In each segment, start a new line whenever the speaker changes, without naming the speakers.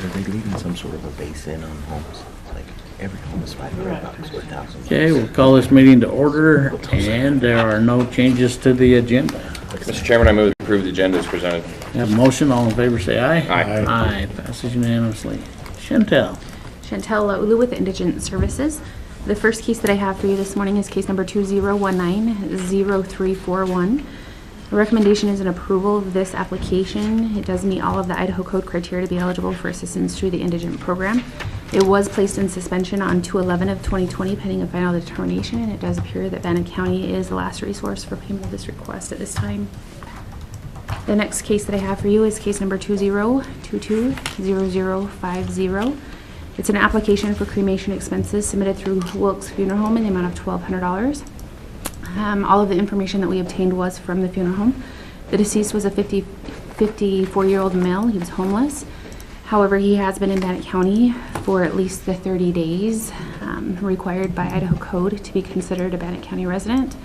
Are they leaving some sort of a base in on homes? It's like every home is $500 or $1,000.
Okay, we'll call this meeting to order, and there are no changes to the agenda.
Mr. Chairman, I move to approve the agenda as presented.
Have a motion, all in favor say aye.
Aye.
Aye, passes unanimously. Chantel.
Chantel Laulu with Indigent Services. The first case that I have for you this morning is case number 2019-0341. The recommendation is an approval of this application. It does meet all of the Idaho Code criteria to be eligible for assistance through the indigent program. It was placed in suspension on 2/11 of 2020 pending a final determination, and it does appear that Bannock County is the last resource for payment of this request at this time. The next case that I have for you is case number 2022-0050. It's an application for cremation expenses submitted through Wilkes Funeral Home in the amount of $1,200. All of the information that we obtained was from the funeral home. The deceased was a 54-year-old male. He was homeless. However, he has been in Bannock County for at least the 30 days required by Idaho Code to be considered a Bannock County resident.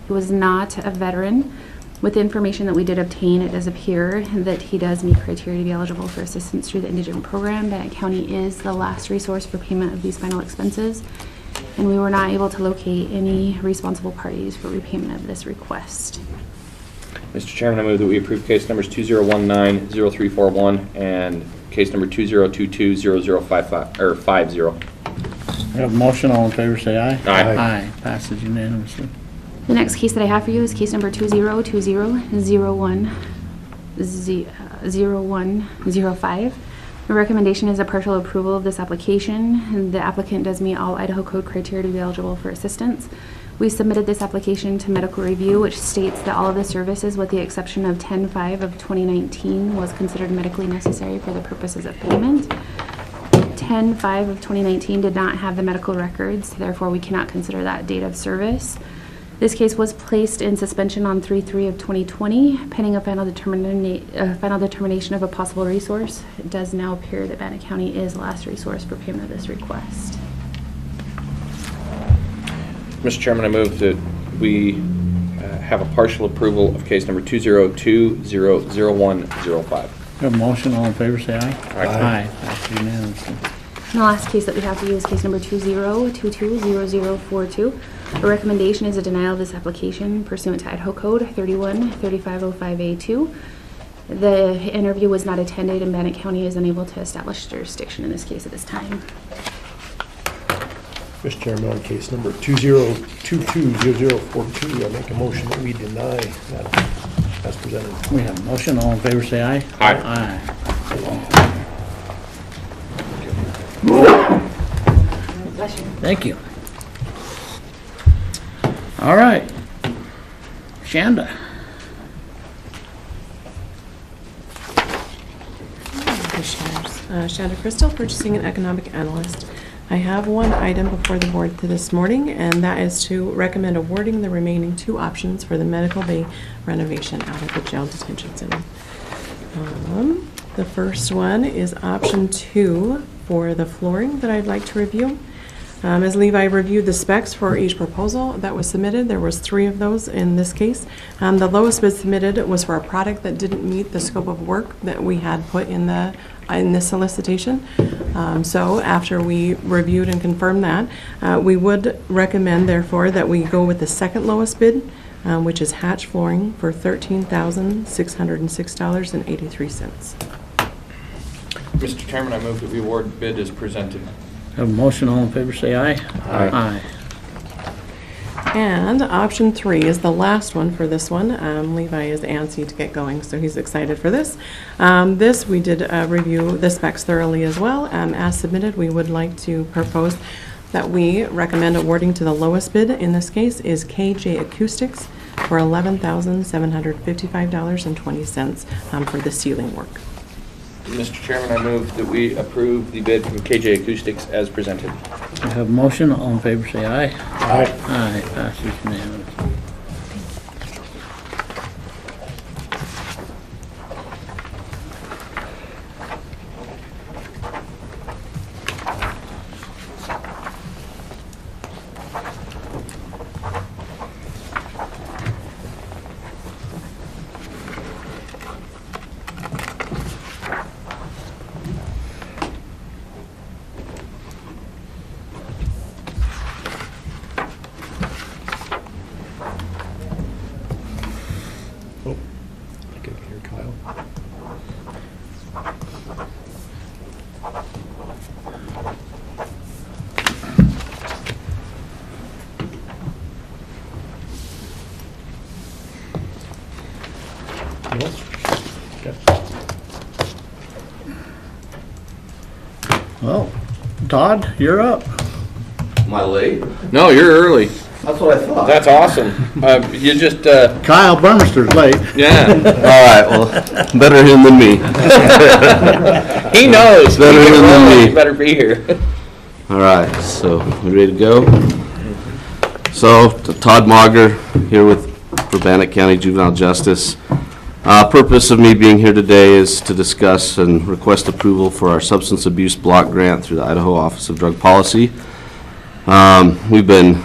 He was not a veteran. With the information that we did obtain, it does appear that he does meet criteria to be eligible for assistance through the indigent program. Bannock County is the last resource for payment of these final expenses, and we were not able to locate any responsible parties for repayment of this request.
Mr. Chairman, I move that we approve case numbers 2019-0341 and case number 2022-0050.
We have a motion, all in favor say aye.
Aye.
Aye, passes unanimously.
The next case that I have for you is case number 2020-0105. The recommendation is a partial approval of this application. The applicant does meet all Idaho Code criteria to be eligible for assistance. We submitted this application to medical review, which states that all of the services, with the exception of 10/5 of 2019, was considered medically necessary for the purposes of payment. 10/5 of 2019 did not have the medical records, therefore we cannot consider that date of service. This case was placed in suspension on 3/3 of 2020, pending a final determination of a possible resource. It does now appear that Bannock County is the last resource for payment of this request.
Mr. Chairman, I move that we have a partial approval of case number 202-00105.
We have a motion, all in favor say aye.
Aye.
Aye, passes unanimously.
And the last case that we have for you is case number 2022-0042. The recommendation is a denial of this application pursuant to Idaho Code 31-3505A2. The interview was not attended, and Bannock County is unable to establish jurisdiction in this case at this time.
Mr. Chairman, on case number 2022-0042, I make a motion that we deny that as presented.
We have a motion, all in favor say aye.
Aye.
Aye. Thank you. All right. Shanda.
Shanda Crystal, Purchasing and Economic Analyst. I have one item before the board this morning, and that is to recommend awarding the remaining 2 options for the medical bay renovation out of the jail detention center. The first one is option 2 for the flooring that I'd like to review. As Levi reviewed the specs for each proposal that was submitted, there was 3 of those in this case. The lowest bid submitted was for a product that didn't meet the scope of work that we had put in this solicitation. So after we reviewed and confirmed that, we would recommend, therefore, that we go with the second lowest bid, which is hatch flooring for $13,606.83.
Mr. Chairman, I move that we award bid as presented.
Have a motion, all in favor say aye.
Aye.
Aye.
And option 3 is the last one for this one. Levi is antsy to get going, so he's excited for this. This, we did review the specs thoroughly as well. As submitted, we would like to propose that we recommend awarding to the lowest bid in this case is KJ Acoustics for $11,755.20 for the ceiling work.
Mr. Chairman, I move that we approve the bid from KJ Acoustics as presented.
We have a motion, all in favor say aye.
Aye.
Aye, passes unanimously. Well, Todd, you're up.
Am I late?
No, you're early.
That's what I thought.
That's awesome. You just,
Kyle Burmister's late.
yeah,
All right, well, better him than me.
he knows.
Better
He
him than
knows
me.
he better be here.
All right, so we ready to go? So, Todd Mauger here for Bannock County Juvenile Justice. Purpose of me being here today is to discuss and request approval for our substance abuse block grant through the Idaho Office of Drug Policy. We've been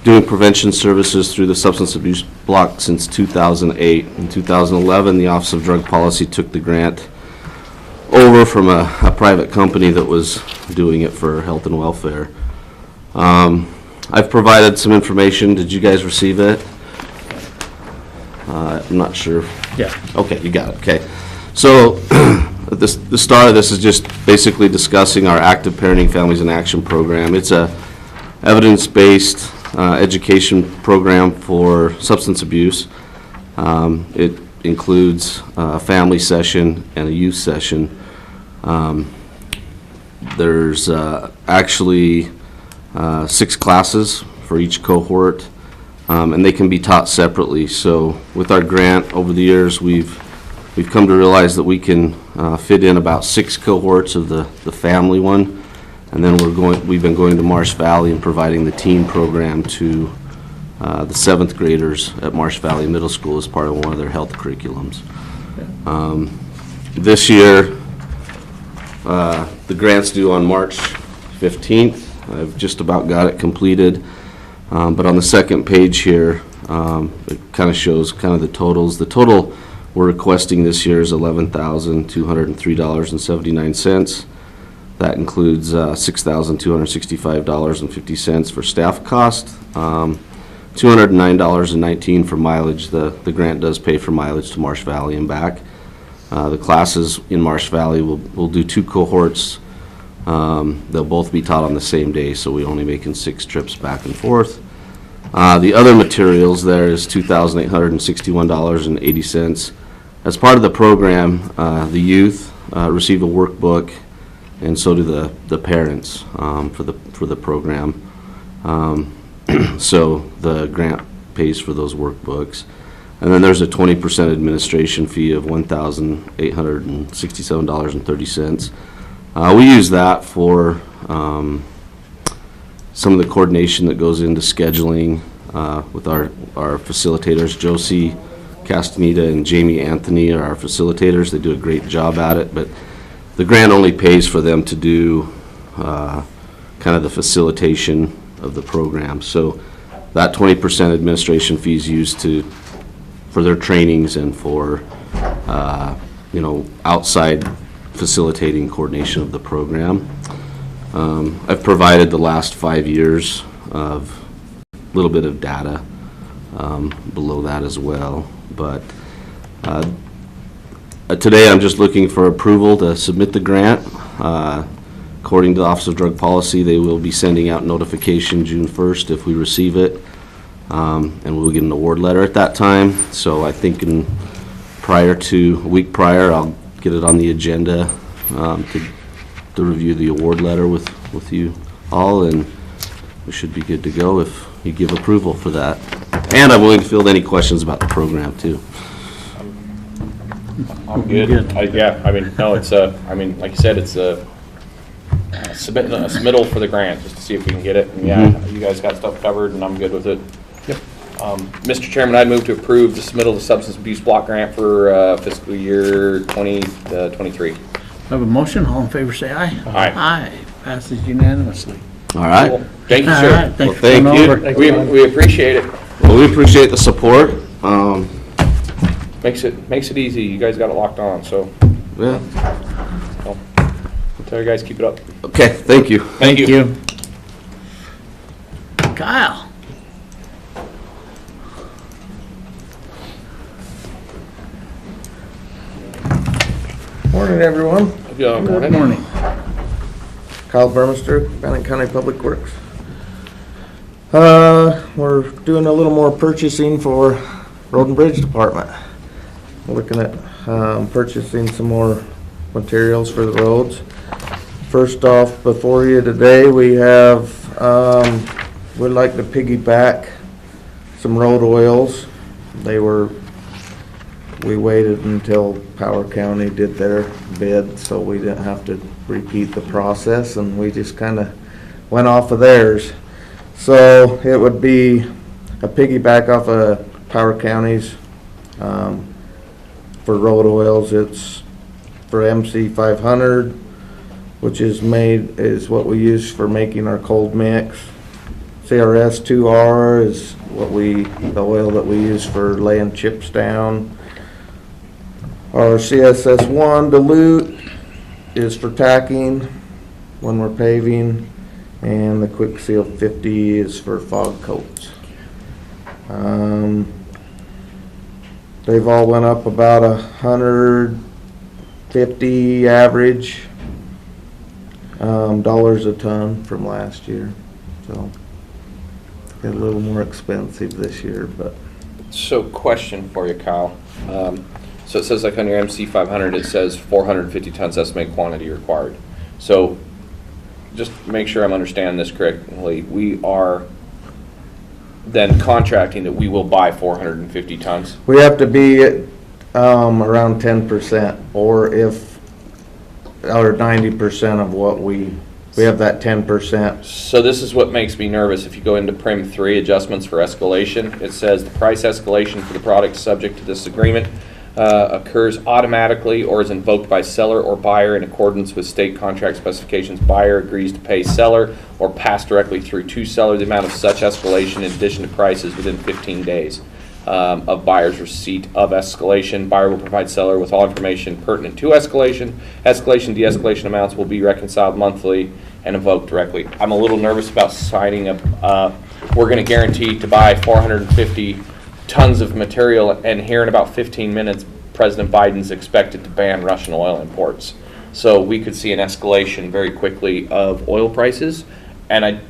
doing prevention services through the substance abuse block since 2008. In 2011, the Office of Drug Policy took the grant over from a private company that was doing it for health and welfare. I've provided some information. Did you guys receive it? I'm not sure.
Yeah.
Okay, you got it, okay. So, the start of this is just basically discussing our Active Parenting Families in Action program. It's a evidence-based education program for substance abuse. It includes a family session and a youth session. There's actually 6 classes for each cohort, and they can be taught separately. So with our grant over the years, we've come to realize that we can fit in about 6 cohorts of the family one, and then we've been going to Marsh Valley and providing the teen program to the 7th graders at Marsh Valley Middle School as part of one of their health curriculums. This year, the grant's due on March 15th. I've just about got it completed. But on the second page here, it kind of shows kind of the totals. The total we're requesting this year is $11,203.79. That includes $6,265.50 for staff cost, $209.19 for mileage. The grant does pay for mileage to Marsh Valley and back. The classes in Marsh Valley will do 2 cohorts. They'll both be taught on the same day, so we're only making 6 trips back and forth. The other materials there is $2,861.80. As part of the program, the youth receive a workbook, and so do the parents for the program. So the grant pays for those workbooks. And then there's a 20% administration fee of $1,867.30. We use that for some of the coordination that goes into scheduling with our facilitators. Josie Castaneda and Jamie Anthony are our facilitators. They do a great job at it, but the grant only pays for them to do kind of the facilitation of the program. So that 20% administration fee is used for their trainings and for outside facilitating coordination of the program. I've provided the last 5 years of a little bit of data below that as well. But today I'm just looking for approval to submit the grant. According to the Office of Drug Policy, they will be sending out notification June 1st if we receive it, and we'll get an award letter at that time. So I think a week prior, I'll get it on the agenda to review the award letter with you all, and we should be good to go if you give approval for that. And I'm willing to field any questions about the program too.
I'm good. It's like you said, it's a submittal for the grant, just to see if we can get it. And you guys got stuff covered, and I'm good with it.
Yep.
Mr. Chairman, I'd move to approve the submittal of the substance abuse block grant for fiscal year 2023.
I have a motion. All in favor, say aye.
Aye.
Aye. Passes unanimously.
All right.
Cool. Thank you,
All
sir.
right, thanks for
Well,
coming
thank
over.
We appreciate it.
Well, we appreciate the support.
Makes it easy. You guys got it locked on, so
Yeah.
I'll tell you guys keep it up.
Okay, thank you.
Thank you.
Kyle.
Morning, everyone.
Good morning.
Kyle Burmister, Bannock County Public Works. We're doing a little more purchasing for Road and Bridge Department. We're looking at purchasing some more materials for the roads. First off, before you today, we have, we'd like to piggyback some road oils. We waited until Power County did their bid, so we didn't have to repeat the process, and we just kinda went off of theirs. So it would be a piggyback off of Power County's, for road oils. It's for MC 500, which is what we use for making our cold mix. CRS 2R is the oil that we use for laying chips down. Our CSS 1 dilute is for tacking when we're paving, and the Quick Seal 50 is for fog coats. They've all went up about $150 average dollars a ton from last year, so a little more expensive this year, but.
So question for you, Kyle. So it says like on your MC 500, it says 450 tons estimated quantity required. So just make sure I'm understanding this correctly. We are then contracting that we will buy 450 tons?
We have to be around 10%, or 90% of what we have that 10%.
So this is what makes me nervous. If you go into Prim 3, adjustments for escalation, it says the price escalation for the product subject to this agreement occurs automatically or is invoked by seller or buyer in accordance with state contract specifications. Buyer agrees to pay seller or pass directly through to seller the amount of such escalation in addition to prices within 15 days of buyer's receipt of escalation. Buyer will provide seller with all information pertinent to escalation. De-escalation amounts will be reconciled monthly and invoked directly. I'm a little nervous about signing up. We're going to guarantee to buy 450 tons of material, and here in about 15 minutes, President Biden's expected to ban Russian oil imports. So we could see an escalation very quickly of oil prices, and I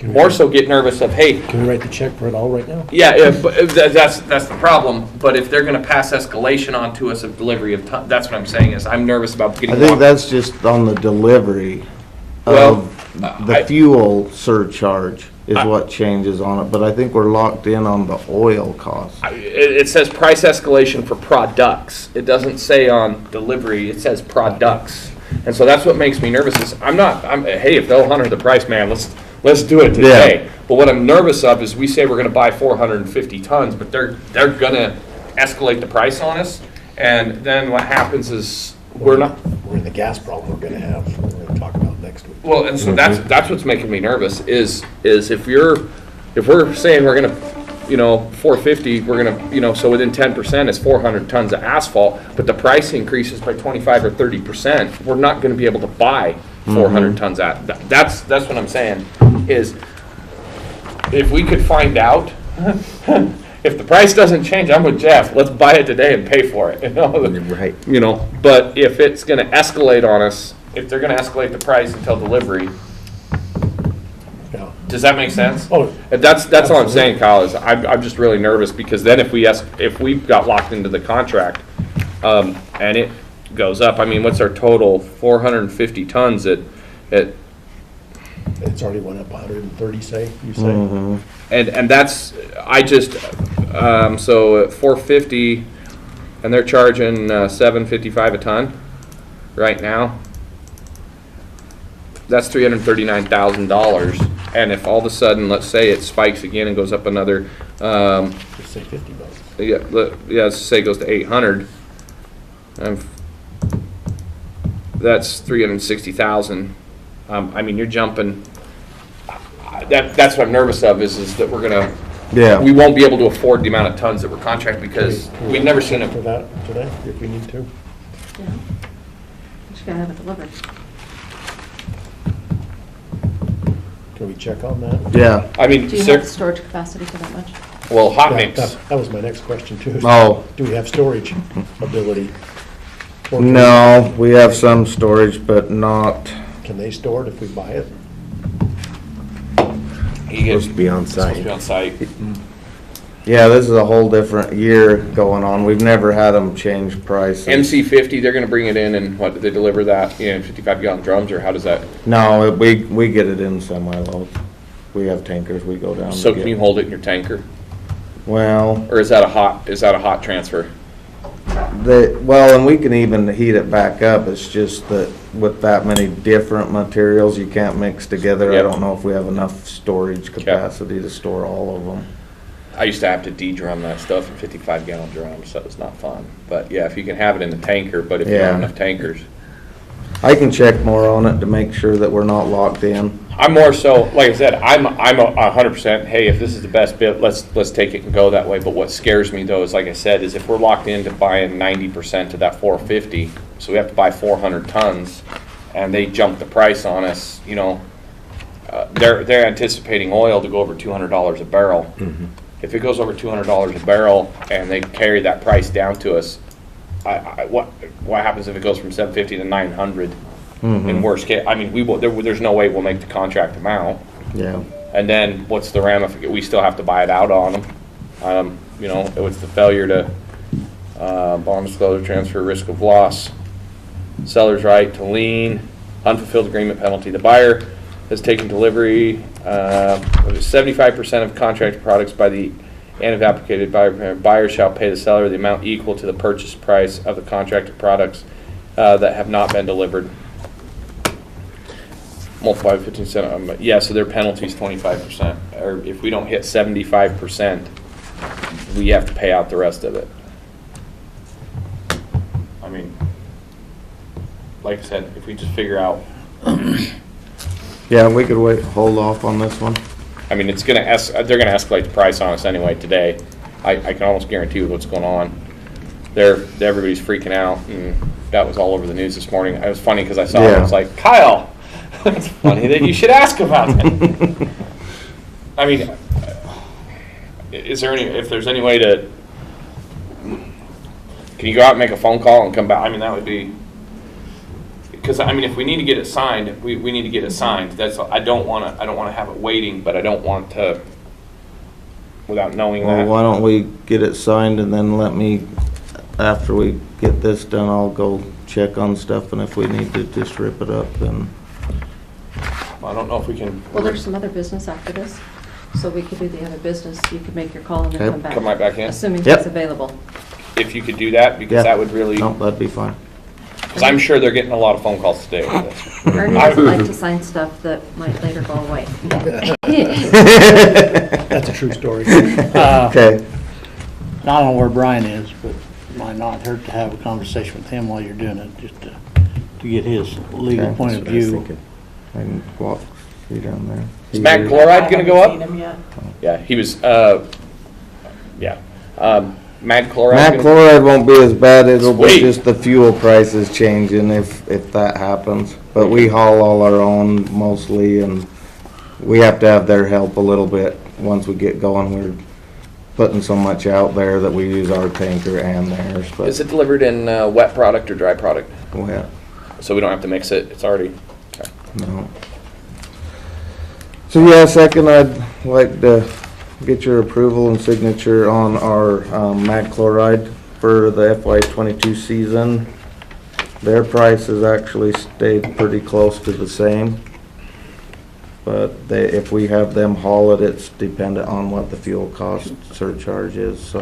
more so get nervous of, hey.
Can we write the check for it all right now?
Yeah, but that's the problem. But if they're going to pass escalation on to us of delivery of tons, that's what I'm saying is I'm nervous about getting.
I think that's just on the delivery of the fuel surcharge is what changes on it, but I think we're locked in on the oil cost.
It says price escalation for products. It doesn't say on delivery. It says products, and so that's what makes me nervous. Is hey, if they'll honor the price, man, let's do it today. Yeah. But what I'm nervous of is we say we're going to buy 450 tons, but they're going to escalate the price on us, and then what happens is we're
in the gas problem we're going to have. We're going to talk about next week.
Well, and so that's what's making me nervous is if we're saying we're going to 450, we're going to so within 10% is 400 tons of asphalt, but the price increases by 25 or 30%, we're not going to be able to buy 400 tons at. That's what I'm saying is if we could find out if the price doesn't change, I'm with Jeff. Let's buy it today and pay for it.
Right.
But if it's going to escalate on us, if they're going to escalate the price until delivery,
yeah.
Does that make sense?
Oh,
that's all I'm saying, Kyle. Is I'm just really nervous because then if we got locked into the contract, and it goes up. I mean, what's our total? 450 tons at.
It's already went up 130, say, you say?
Mm-hmm.
And that's, so at 450, and they're charging $7.55 a ton right now. That's $339,000. And if all of a sudden, let's say it spikes again and goes up another,
Let's say $50.
let's say it goes to 800. That's 360,000. I mean, you're jumping. That's what I'm nervous of is that we're gonna.
Yeah.
We won't be able to afford the amount of tons that we're contracted because we've never seen
For
it.
that today, if we need to.
Yeah. Just gotta have it delivered.
Can we check on that?
Yeah.
I mean,
Do you have the storage capacity for that much?
well, hot
Yeah,
mix.
that was my next question too.
Oh.
Do we have storage ability? Or
No, we have some storage, but not.
Can they store it if we buy it?
He gets
Supposed to be on
supposed to
site.
be on site.
Yeah, this is a whole different year going on. We've never had them change prices.
MC50, they're gonna bring it in and what, do they deliver that in 55-gallon drums, or how does that?
No, we get it in semi-loads. We have tankers, we go down.
So
to
can
get-
you hold it in your tanker?
Well,
Or is that a hot transfer?
well, and we can even heat it back up. It's just that with that many different materials, you can't mix together. I
Yep.
don't know if we have enough storage capacity to store all of them.
I used to have to de-drum that stuff in 55-gallon drums, so it's not fun. But yeah, if you can have it in the tanker, but if you don't
Yeah.
have enough tankers.
I can check more on it to make sure that we're not locked in.
I'm more so, like I said, I'm 100%, hey, if this is the best bit, let's take it and go that way. But what scares me though is, like I said, is if we're locked into buying 90% of that 450, so we have to buy 400 tons, and they jump the price on us, you know, they're anticipating oil to go over $200 a barrel. If it goes over $200 a barrel and they carry that price down to us, what happens if it goes from 750 to 900? In worst case, I mean, there's no way we'll make the contract amount.
Yeah.
And then what's the ramification? We still have to buy it out on them. You know, it's the failure to bond disclosure, transfer, risk of loss, seller's right to lien, unfulfilled agreement penalty. The buyer has taken delivery of 75% of contract products by the end of applicated buyer shall pay the seller the amount equal to the purchase price of the contracted products that have not been delivered. Multiply by 15 cents. Yeah, so their penalty is 25%. Or if we don't hit 75%, we have to pay out the rest of it. I mean, like I said, if we just figure out,
Yeah, we could hold off on this one.
I mean, they're gonna escalate the price on us anyway today. I can almost guarantee you what's going on. Everybody's freaking out, and that was all over the news this morning. It was funny because I saw it, I was like, Kyle, it's funny that you should ask about it. I mean, if there's any way to, can you go out and make a phone call and come back? I mean, that would be, because I mean, if we need to get it signed, we need to get it signed. That's, I don't want to have it waiting, but I don't want to, without knowing
Well,
that.
why don't we get it signed and then let me, after we get this done, I'll go check on stuff, and if we need to just rip it up, then.
I don't know if we can.
Well, there's some other business after this, so we could do the other business. You could make your call and then
Okay.
come back.
Come right back in?
Assuming
Yep.
it's available.
If you could do that, because
Yeah.
that would really,
No, that'd be fine.
because I'm sure they're getting a lot of phone calls today with this.
Ernie doesn't like to sign stuff that might later go away.
That's a true story.
Okay,
I don't know where Brian is, but it might not hurt to have a conversation with him while you're doing it, just to get his legal
Okay.
point of view.
I can walk you down there.
Is mag chloride gonna go up? Yeah, he was, yeah. Mag chloride.
Mag chloride won't be as bad, it'll be
Sweet.
just the fuel prices changing if that happens. But we haul all our own mostly, and we have to have their help a little bit once we get going. We're putting so much out there that we use our tanker and theirs, but
Is it delivered in wet product or dry product?
wet,
So we don't have to mix it, it's already, okay.
no. So yeah, second, I'd like to get your approval and signature on our mag chloride for the FY22 season. Their price has actually stayed pretty close to the same. But if we have them haul it, it's dependent on what the fuel cost surcharge is, so.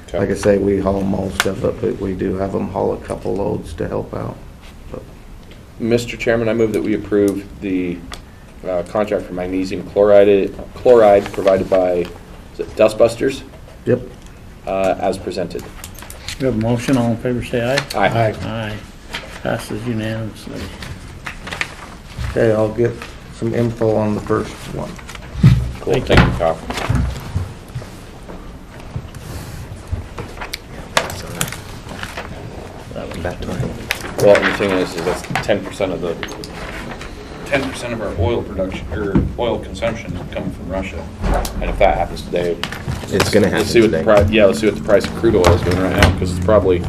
Okay.
Like I say, we haul most of it, but we do have them haul a couple loads to help out.
Mr. Chairman, I move that we approve the contract for magnesium chloride provided by, is it Dustbusters,
Yep.
as presented.
We have a motion, all in favor say aye.
Aye.
Aye. Passes unanimously.
Okay, I'll get some info on the first one.
Cool,
Thank
thank you, Kyle.
Back to mine.
Well, and the thing is that's 10% of the, 10% of our oil production, or oil consumption is coming from Russia. And if that happens today.
It's gonna happen
Let's see what the
today.
yeah, let's see what the price of crude oil is doing right now, because it's probably,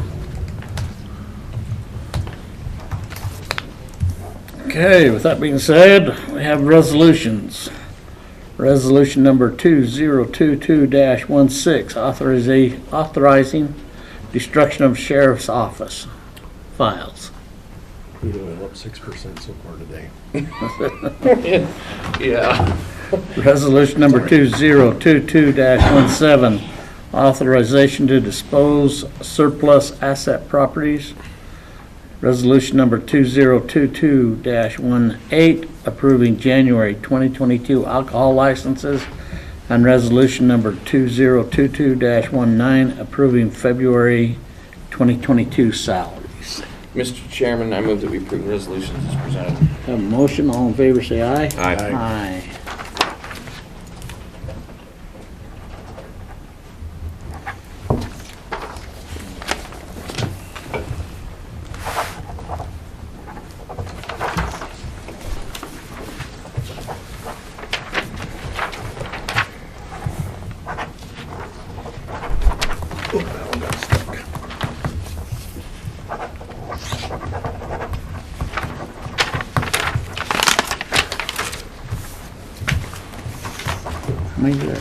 Okay, with that being said, we have resolutions. Resolution number 2022-16, authorizing destruction of sheriff's office files.
Crude oil up 6% so far today.
Yeah.
Resolution number 2022-17, authorization to dispose surplus asset properties. Resolution number 2022-18, approving January 2022 alcohol licenses. And resolution number 2022-19, approving February 2022 salaries.
Mr. Chairman, I move that we approve the resolutions as presented.
Have a motion, all in favor say aye.
Aye.
Aye. How many there?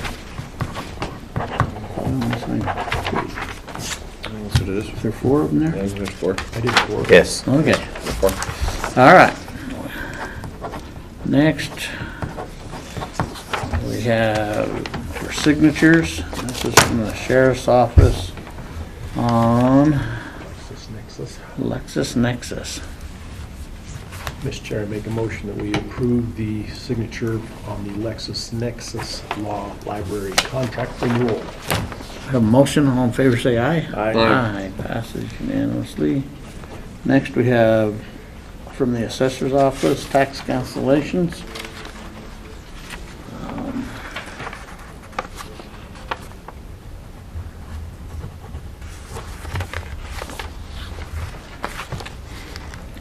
That's what it is.
Is there 4 of them there?
Yeah, there's 4.
I did 4.
Yes.
Okay,
4.
all right. Next, we have for signatures, this is from the sheriff's office on LexisNexis.
Mr. Chair, I make a motion that we approve the signature on the LexisNexis Law Library contract renewal.
Have a motion, all in favor say aye.
Aye.
Aye, passes unanimously. Next, we have from the assessor's office, tax cancellations.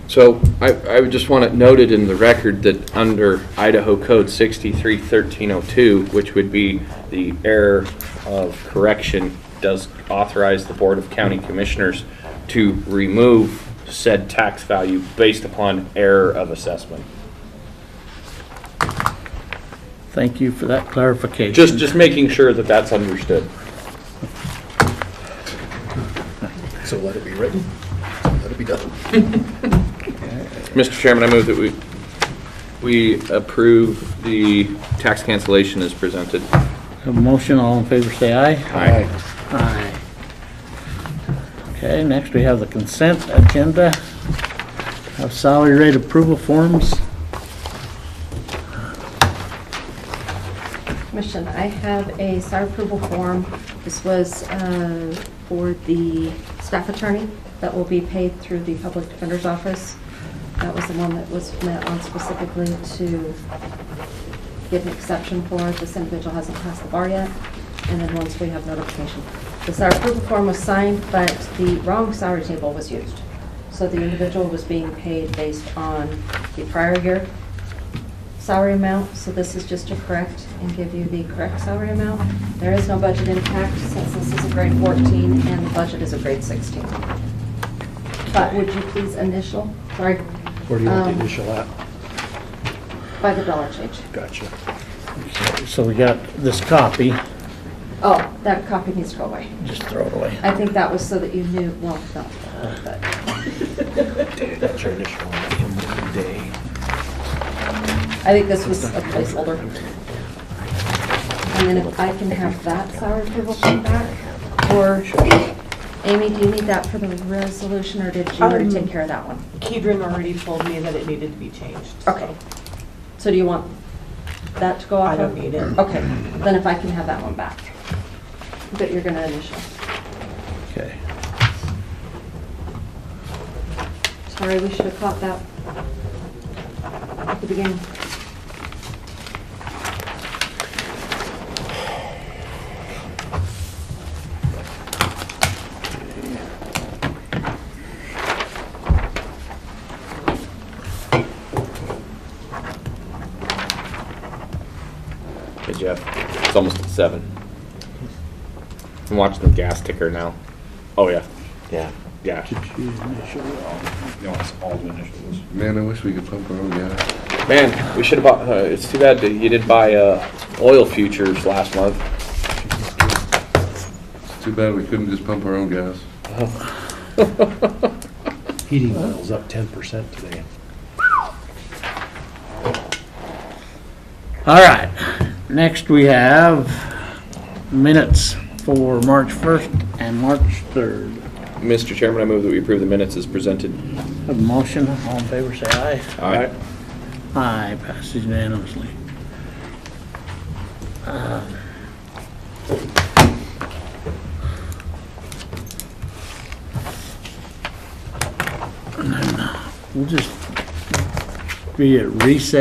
So I would just want it noted in the record that under Idaho Code 631302, which would be the error of correction, does authorize the Board of County Commissioners to remove said tax value based upon error of assessment.
Thank you for that clarification.
Just making sure that that's understood.
So let it be written, let it be done.
Mr. Chairman, I move that we approve the tax cancellation as presented.
Have a motion, all in favor say aye.
Aye.
Aye. Okay, next we have the consent agenda. Have salary rate approval forms.
Commission, I have a salary approval form. This was for the staff attorney that will be paid through the public defender's office. That was the one that was met on specifically to get an exception for. This individual hasn't passed the bar yet, and then once we have notification. The salary approval form was signed, but the wrong salary table was used. So the individual was being paid based on the prior year salary amount, so this is just to correct and give you the correct salary amount. There is no budget impact since this is a grade 14 and the budget is a grade 16. But would you please initial, sorry,
Where do you want the initial at?
by the dollar change?
Gotcha.
So we got this copy,
Oh, that copy needs to go away.
just throw it away.
I think that was so that you knew, well, no, but
That's your initial on day.
I think this was a placeholder. And then if I can have that salary approval come back, or Amy, do you need that for the resolution, or did you already take care of that one?
Kedron already told me that it needed to be changed.
Okay. So do you want that to go off?
I don't
of?
need it.
Okay, then if I can have that one back, that you're gonna initial.
Okay.
Sorry, we should have caught that at the beginning.
Hey Jeff, it's almost at 7. I'm watching the gas ticker now. Oh yeah,
Yeah.
yeah.
Did you initial?
No, it's all the initials.
Man, I wish we could pump our own gas.
Man, we should have bought, it's too bad that you didn't buy oil futures last month.
Too bad we couldn't just pump our own gas.
Heating oil's up 10% today.
All right, next we have minutes for March 1st and March 3rd.
Mr. Chairman, I move that we approve the minutes as presented.
Have a motion, all in favor, say aye.
Aye.
Aye, passes unanimously. And then we'll just be at recess.